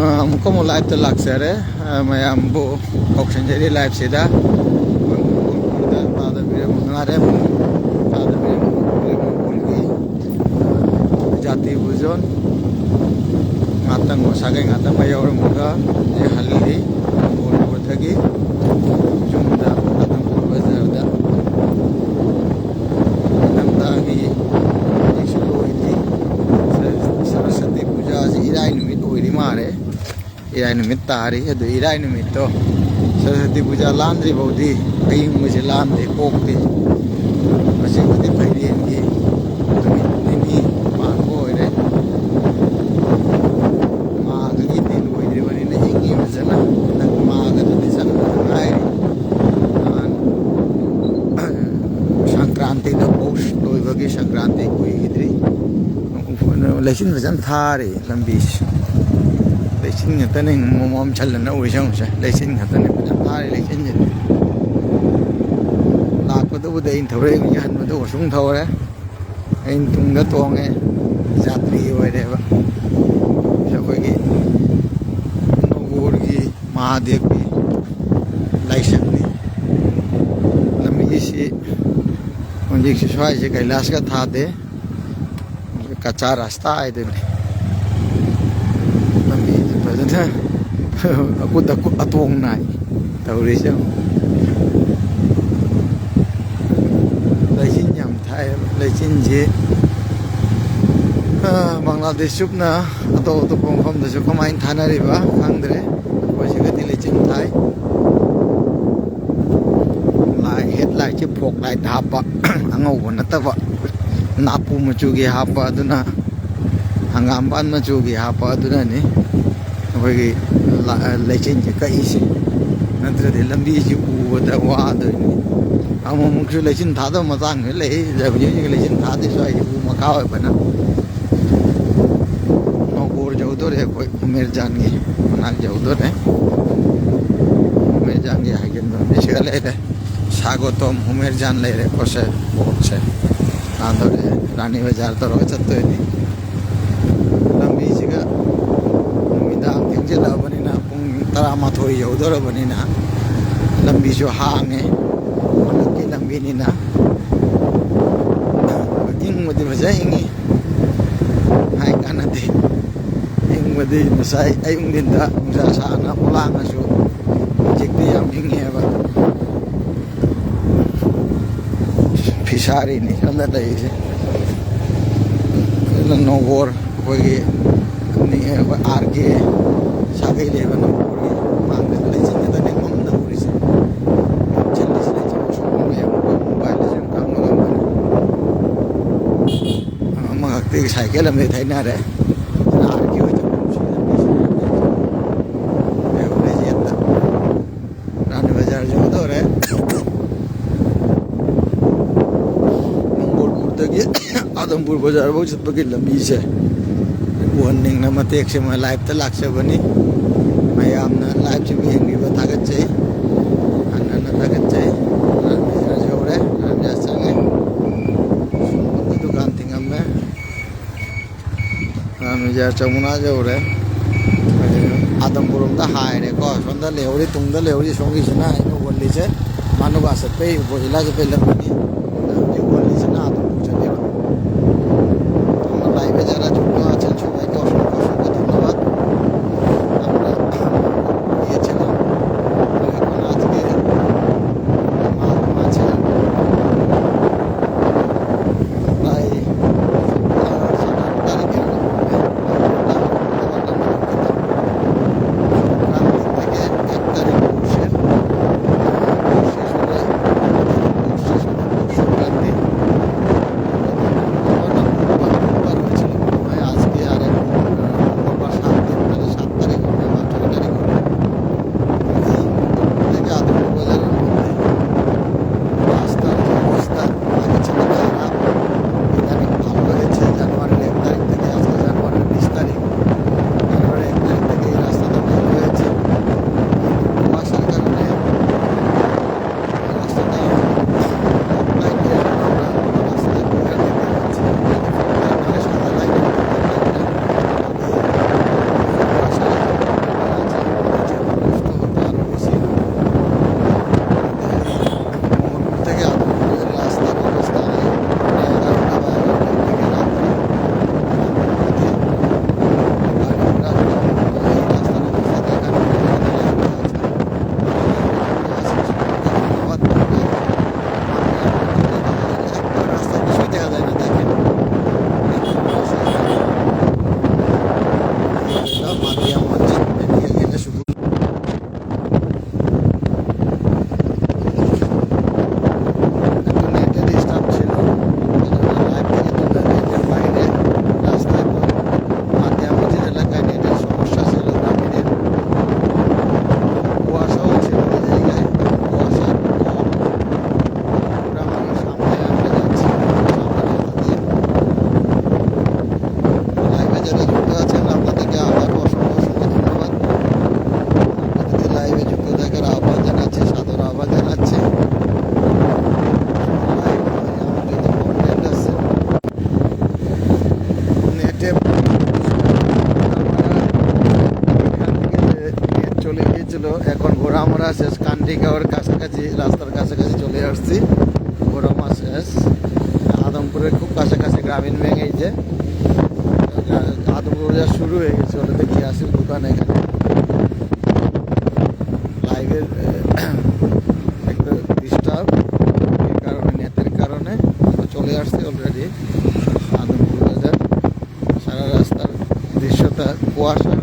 अमुक लाइव तो लाक्सरे ma'am कौशनजरी live से जाति बुजोन ngатang sagai ngатang bayar muka hali bodoh lagi jumda ngатang bazar da nantagi iksulo ini saraswati puja irai numit oiri mare irai numit tari adu irai numit to saraswati puja landri baudi aying muje landri kokti masih budi phairian gi tumit nimi pango ire Sankranti the post लोइबगी संक्रांति कुइगिद्री लेसिन भजन थारे लंबी लेसिन ngतने मोम छलन ओइसं से लेसिन ngतने भजन थारे लेसिन लाकदबुदे इन थौरे यहनबदो सुंग थौरे इन तुंग तोंगे यात्री ओइरेबा सखोगी नगोरगी महादेव की लाइसंगनी लंबी से मुझे स्वाई से कैलाश का था दे कच्चा रास्ता है तो लंबी अकुत अतोंग नाई तौरी से लेकिन यम था लेकिन जे बांग्लादेश चुपना अतो तो पंखम तो चुप माइन थाना रिबा खांगदरे वैसे गति लेकिन थाई हेडलाइट से फोक लाइट हापा अंगौब नतब नापू मचूगी हापा अदुना हंगाम पान मचूगी हापा अदुनानी अखोगी लेचिन से कईसे नत्रदि लंबी से उबदा वादोनी अमुमुकसु लेचिन थादो मतांग ले जबजे लेचिन थादे स्वाई उ मका होबना नगोर जौदोरे कोई उमेर जानगी मनाक जौदोरे उमेर जानगी हागेन बेसे ले स्वागतम उमेर जान ले रे कोसे बहुत से आंधोरे रानी बाजार तो रोज चत्तो है लंबी जगह मिदाम तिंजे ला बनी ना पुंग तरा माथोई यौदर बनी ना लंबी जो हांगे की लंबी नी ना इंग मदि बजा इंगी हाय काना दे इंग मदि मसाई अयुंग दिनदा मुसा साना पुलांग सु जिकदी याम इंगे बा फिशारी नहीं समझा था इसे नगोर कोई नहीं है आर के सागे ले बना कोई मांग ले जिन्हें तो नहीं मांगना कोई से चलने से ले जाओ शॉप में मोबाइल से काम में हम आते हैं साइकिल में थे ना रे आर के हो तो ये उन्हें जितना रानी बाजार जो तो रे आदमपुर बाजार बहुत चतपगी लंबी से वार्निंग ना मतेक से मैं लाइव तो लाक्से बनी मैं आमना लाइव से भी हेंगी बतागत चाहिए अन्ना ना तागत चाहिए रामजान जोड़े रामजान संगे दुकान थिंगम में रामजान चमुना जोड़े आदमपुर में तो हाय रे को संदा लेवरी तुंदा लेवरी सोंगी सुना है नो बोली से मानो बासत पे बोझला से पे लंबी ये बोली से ना आदमपुर चले लाइव जरा जुड़ो अच्छा छुपा तो को धन्यवाद আমরা দিয়েছিলাম এখন আজকে আছে প্রায় 4 তারিখে আমরা শেষ কান্দিগাঁওয়ের কাছাকাছি রাস্তার কাছাকাছি চলে আসছি ঘোরামা শেষ আদমপুরের খুব কাছাকাছি গ্রামীণ ব্যাংক এই যে আদমপুর যা শুরু হয়ে গেছে ওটা দেখি আসির দোকান এখানে লাইভের একটু ডিস্টার্ব এর কারণে নেটের কারণে চলে আসছে অলরেডি আদমপুর বাজার সারা রাস্তার দৃশ্যটা কুয়াশার